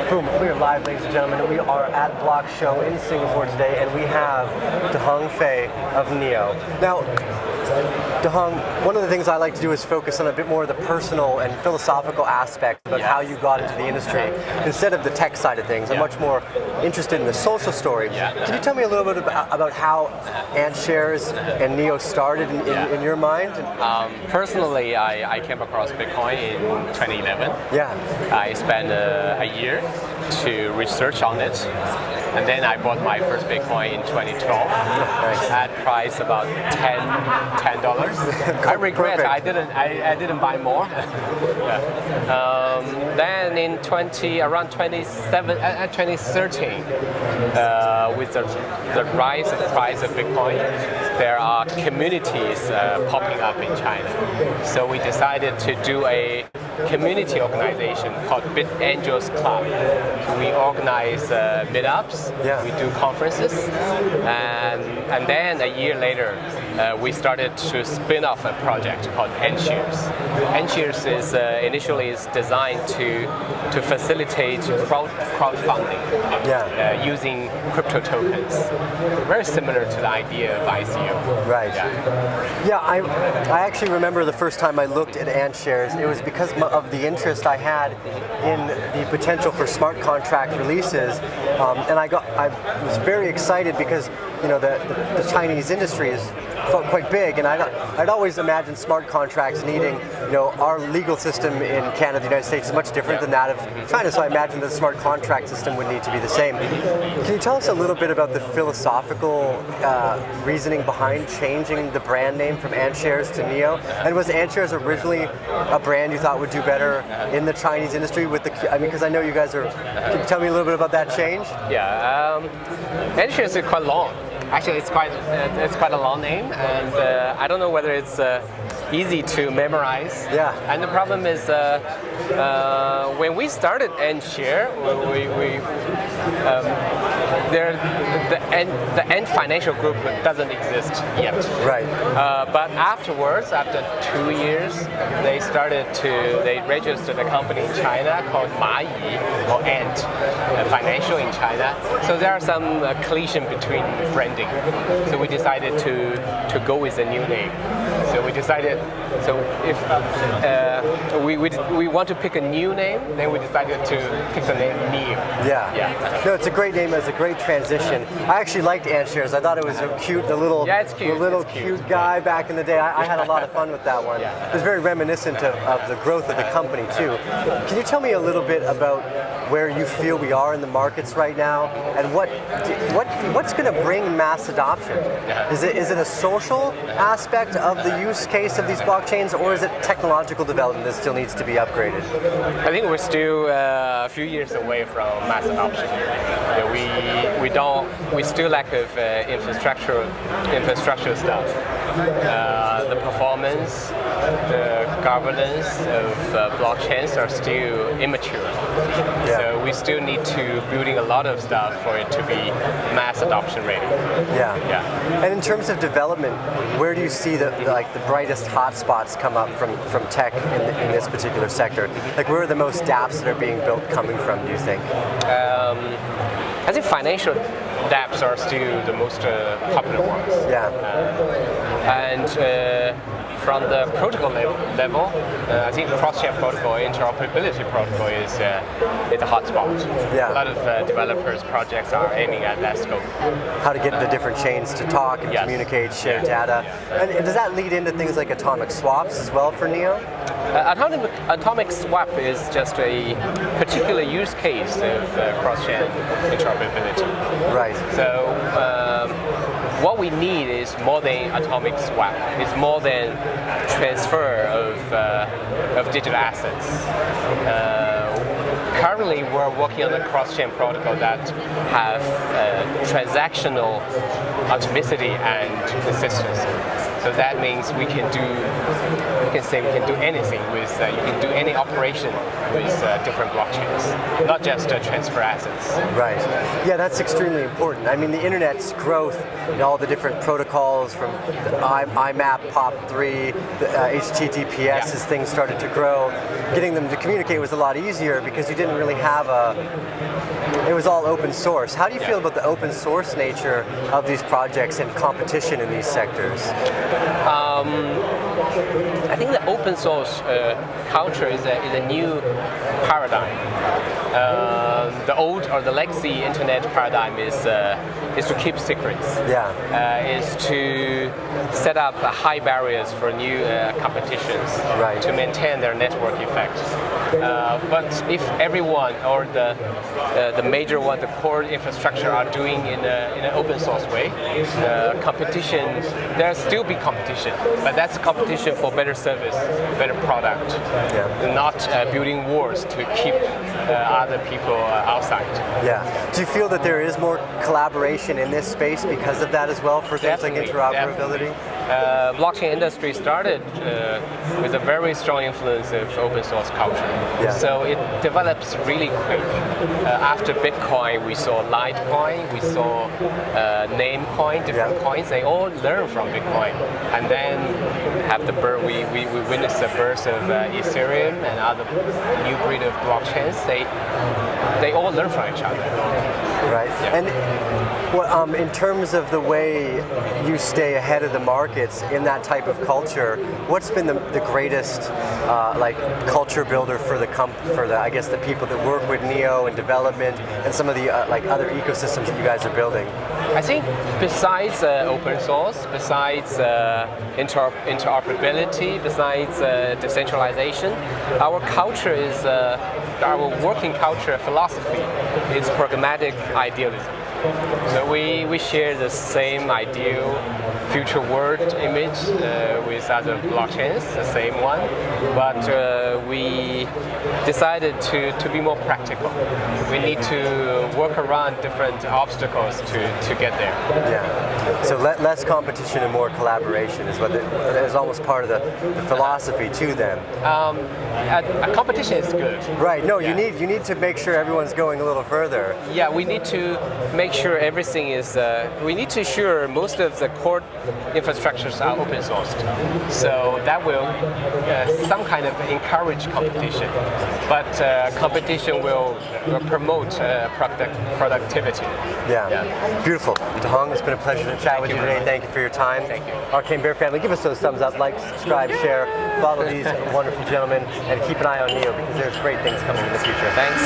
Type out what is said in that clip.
Boom, we are live, ladies and gentlemen. We are at Block Show in Singapore today, and we have the Hongfei of NEO. Now, Hong, one of the things I like to do is focus on a bit more of the personal and philosophical aspect of how you got into the industry instead of the tech side of things. I'm much more interested in the social story. Can you tell me a little bit about how AntShares and NEO started in your mind? Personally, I came across Bitcoin in 2011. I spent a year to research on it. And then I bought my first Bitcoin in 2012 at price about $10. I regret I didn't buy more. Then in around 2013, with the rise of the price of Bitcoin, there are communities popping up in China. So we decided to do a community organization called BitAngels Club. So we organize meetups, we do conferences, and then a year later, we started to spin off a project called AntShares. AntShares is initially designed to facilitate crowdfunding using crypto tokens. Very similar to the idea of ICO. Right. I actually remember the first time I looked at AntShares, it was because of the interest I had in the potential for smart contract releases, and I was very excited because the Chinese industry is quite big, and I'd always imagined smart contracts needing, our legal system in Canada, the United States is much different than that of China, so I imagined the smart contract system would need to be the same. Can you tell us a little bit about the philosophical reasoning behind changing the brand name from AntShares to NEO? And was AntShares originally a brand you thought would do better in the Chinese industry because I know you guys are, can you tell me a little bit about that change? AntShares is quite long. Actually, it's quite a long name, and I don't know whether it's easy to memorize. And the problem is, when we started AntShare, the Ant Financial Group doesn't exist yet. But afterwards, after 2 years, they registered a company in China called Mayi or Ant Financial in China. So there are some collision between branding. So we decided to go with a new name. So we decided, if we want to pick a new name, then we decided to pick the name NEO. No, it's a great name. It's a great transition. I actually liked AntShares. I thought it was cute, the little cute guy back in the day. I had a lot of fun with that one. It was very reminiscent of the growth of the company too. Can you tell me a little bit about where you feel we are in the markets right now, and what's going to bring mass adoption? Is it a social aspect of the use case of these blockchains, or is it technological development that still needs to be upgraded? I think we're still a few years away from mass adoption. We still lack of infrastructure stuff. The performance, the governance of blockchains are still immature. So we still need to building a lot of stuff for it to be mass adoption ready. And in terms of development, where do you see the brightest hotspots come up from tech in this particular sector? Like, where are the most dApps that are being built coming from, do you think? I think financial dApps are still the most popular ones. From the protocol level, I think cross-chain protocol, interoperability protocol is a hotspot. A lot of developers projects are aiming at that scope. How to get the different chains to talk and communicate, share data. And does that lead into things like atomic swaps as well for NEO? Atomic swap is just a particular use case of cross-chain interoperability. So what we need is more than atomic swap. It's more than transfer of digital assets. Currently, we're working on a cross-chain protocol that have transactional atomicity and consistency. So that means we can do you can say we can do anything with, you can do any operation with different blockchains, not just transfer assets. Right. Yeah, that's extremely important. I mean, the internet's growth and all the different protocols from the IMAP, POP3, the HTTPS, as things started to grow, getting them to communicate was a lot easier because you didn't really have it was all open source. How do you feel about the open source nature of these projects and competition in these sectors? I think the open source culture is a new paradigm. The old or the legacy internet paradigm is to keep secrets. Is to set up high barriers for new competitions to maintain their network effect. But if everyone or the major one, the core infrastructure are doing in an open source way, competition, there'll still be competition, but that's competition for better service, better product, not building walls to keep other people outside. Do you feel that there is more collaboration in this space because of that as well for things like interoperability? Blockchain industry started with a very strong influence of open source culture. So it develops really quick. After Bitcoin, we saw Litecoin, we saw Namecoin, different coins. They all learn from Bitcoin, and then have we witnessed the birth of Ethereum and other new breed of blockchains. They all learn from each other. And in terms of the way you stay ahead of the markets in that type of culture, what's been the greatest culture builder for I guess the people that work with NEO and development and some of the other ecosystems that you guys are building? I think besides open source, besides interoperability, besides decentralization, our culture is our working culture philosophy is pragmatic idealism. So we share the same ideal future world image with other blockchains, the same one, but we decided to be more practical. We need to work around different obstacles to get there. So less competition and more collaboration is what is almost part of the philosophy too then. A competition is good. You need to make sure everyone's going a little further. We need to make sure everything is, we need to ensure most of the core infrastructures are open sourced. So that will some kind of encourage competition, but competition will promote productivity. Beautiful. Hong, it's been a pleasure to chat with you today. Thank you for your time. Thank you. Arcane Bear family, give us those thumbs up, like, subscribe, share, follow these wonderful gentlemen, and keep an eye on NEO because there's great things coming in the future. Thanks.